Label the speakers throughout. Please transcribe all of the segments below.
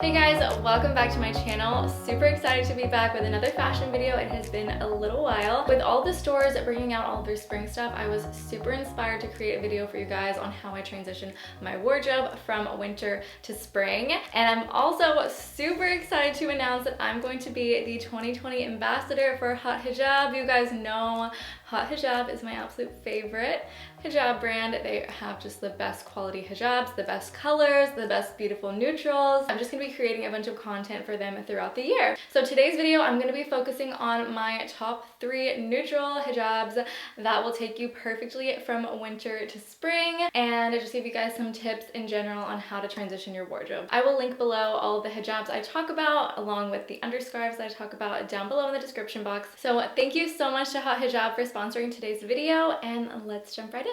Speaker 1: Hey guys, welcome back to my channel. Super excited to be back with another fashion video. It has been a little while. With all the stores bringing out all their spring stuff, I was super inspired to create a video for you guys on how I transition my wardrobe from winter to spring. And I'm also super excited to announce that I'm going to be the 2020 ambassador for Haute Hijab. You guys know Haute Hijab is my absolute favorite hijab brand. They have just the best quality hijabs, the best colors, the best beautiful neutrals. I'm just gonna be creating a bunch of content for them throughout the year. So today's video, I'm gonna be focusing on my top 3 neutral hijabs that will take you perfectly from winter to spring, and just give you guys some tips in general on how to transition your wardrobe. I will link below all of the hijabs I talk about, along with the underscarves that I talk about down below in the description box. So thank you so much to Haute Hijab for sponsoring today's video, and let's jump right in.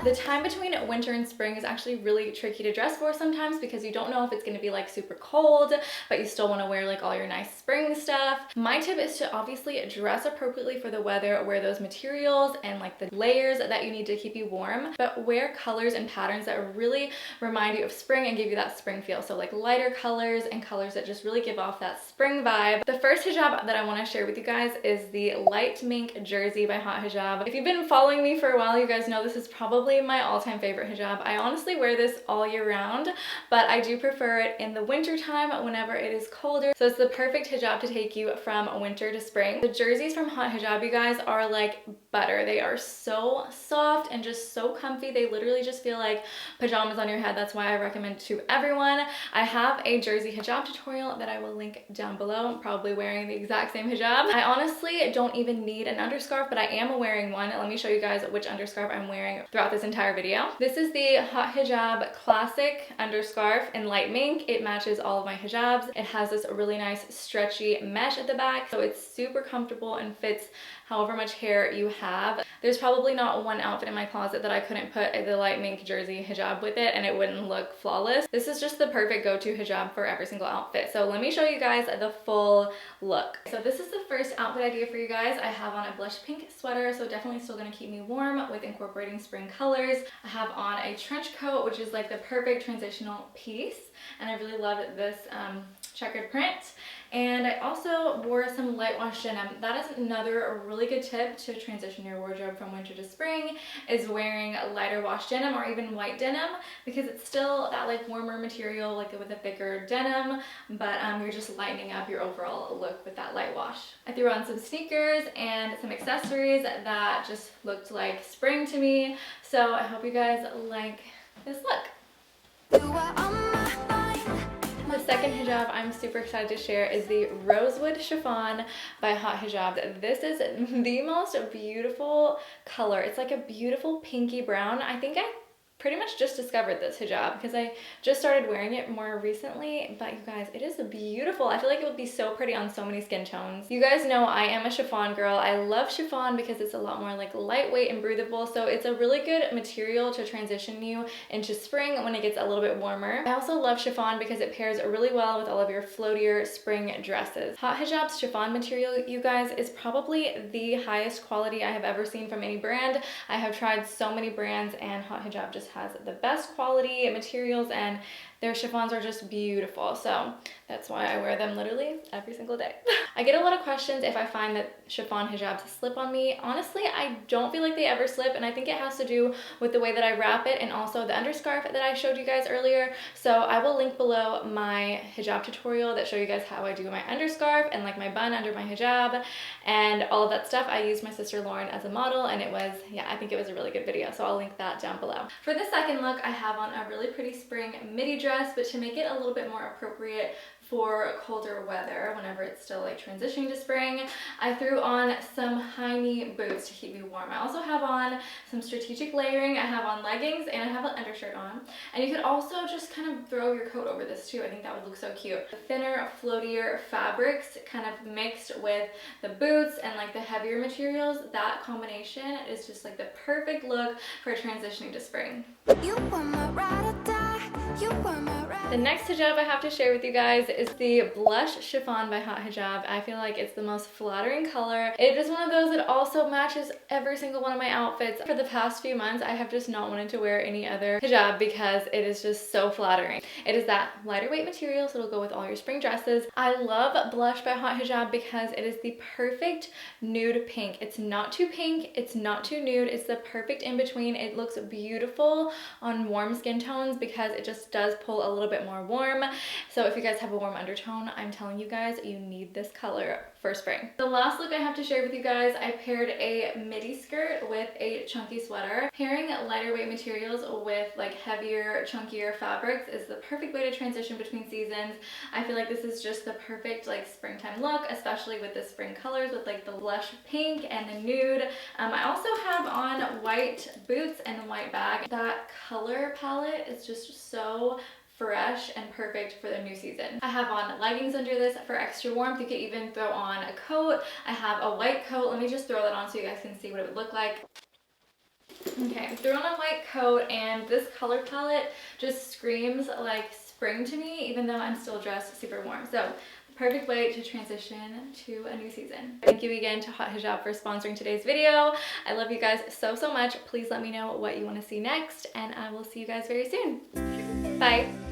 Speaker 1: The time between winter and spring is actually really tricky to dress for sometimes because you don't know if it's going to be like super cold, but you still want to wear like all your nice spring stuff. My tip is to obviously dress appropriately for the weather, wear those materials and like the layers that you need to keep you warm, but wear colors and patterns that really remind you of spring and give you that spring feel. So like lighter colors and colors that just really give off that spring vibe. The first hijab that I want to share with you guys is the light mink jersey by Haute Hijab. If you've been following me for a while, you guys know this is probably my all-time favorite hijab. I honestly wear this all year round, but I do prefer it in the winter time whenever it is colder. So it's the perfect hijab to take you from winter to spring. The jerseys from Haute Hijab, you guys, are like butter. They are so soft and just so comfy. They literally just feel like pajamas on your head. That's why I recommend it to everyone. I have a jersey hijab tutorial that I will link down below. I'm probably wearing the exact same hijab. I honestly don't even need an underscarf, but I am wearing one. Let me show you guys which underscarf I'm wearing throughout this entire video. This is the Haute Hijab classic underscarf in light mink. It matches all of my hijabs. It has this really nice stretchy mesh at the back, so it's super comfortable and fits however much hair you have. There's probably not one outfit in my closet that I couldn't put the light mink jersey hijab with it and it wouldn't look flawless. This is just the perfect go-to hijab for every single outfit. So let me show you guys the full look. So this is the first outfit idea for you guys. I have on a blush pink sweater, so definitely still gonna keep me warm with incorporating spring colors. I have on a trench coat, which is like the perfect transitional piece, and I really love this checkered print. And I also wore some light wash denim. That is another really good tip to transition your wardrobe from winter to spring, is wearing lighter wash denim or even white denim, because it's still that like warmer material, like with a thicker denim, but you're just lightening up your overall look with that light wash. I threw on some sneakers and some accessories that just looked like spring to me, so I hope you guys like this look. The second hijab I'm super excited to share is the Rosewood Chiffon by Haute Hijab. This is the most beautiful color. It's like a beautiful pinky brown. I think I pretty much just discovered this hijab because I just started wearing it more recently, but you guys, it is beautiful. I feel like it would be so pretty on so many skin tones. You guys know I am a chiffon girl. I love chiffon because it's a lot more like lightweight and breathable, so it's a really good material to transition you into spring when it gets a little bit warmer. I also love chiffon because it pairs really well with all of your floatier spring dresses. Haute Hijab's chiffon material, you guys, is probably the highest quality I have ever seen from any brand. I have tried so many brands and Haute Hijab just has the best quality materials, and their chiffons are just beautiful, so that's why I wear them literally every single day. I get a lot of questions if I find that chiffon hijabs slip on me. Honestly, I don't feel like they ever slip, and I think it has to do with the way that I wrap it and also the underscarf that I showed you guys earlier. So I will link below my hijab tutorial that show you guys how I do my underscarf and like my bun under my hijab and all of that stuff. I used my sister Lauren as a model, and it was, yeah, I think it was a really good video, so I'll link that down below. For the second look, I have on a really pretty spring midi dress, but to make it a little bit more appropriate for colder weather whenever it's still like transitioning to spring, I threw on some high knee boots to keep me warm. I also have on some strategic layering. I have on leggings and I have an undershirt on, and you could also just kind of throw your coat over this too. I think that would look so cute. The thinner, floatier fabrics kind of mixed with the boots and like the heavier materials, that combination is just like the perfect look for transitioning to spring. You were my ride or die. You were my ride. The next hijab I have to share with you guys is the blush chiffon by Haute Hijab. I feel like it's the most flattering color. It is one of those that also matches every single one of my outfits. For the past few months, I have just not wanted to wear any other hijab because it is just so flattering. It is that lighter weight material, so it'll go with all your spring dresses. I love blush by Haute Hijab because it is the perfect nude pink. It's not too pink, it's not too nude, it's the perfect in between. It looks beautiful on warm skin tones because it just does pull a little bit more warm. So if you guys have a warm undertone, I'm telling you guys, you need this color for spring. The last look I have to share with you guys, I paired a midi skirt with a chunky sweater. Pairing lighter weight materials with like heavier, chunkier fabrics is the perfect way to transition between seasons. I feel like this is just the perfect like springtime look, especially with the spring colors with like the blush pink and the nude. I also have on white boots and a white bag. That color palette is just so fresh and perfect for the new season. I have on leggings under this for extra warmth. You could even throw on a coat. I have a white coat. Let me just throw that on so you guys can see what it would look like. Okay, I threw on a white coat and this color palette just screams like spring to me, even though I'm still dressed super warm. So perfect way to transition to a new season. Thank you again to Haute Hijab for sponsoring today's video. I love you guys so much. Please let me know what you want to see next and I will see you guys very soon. Bye.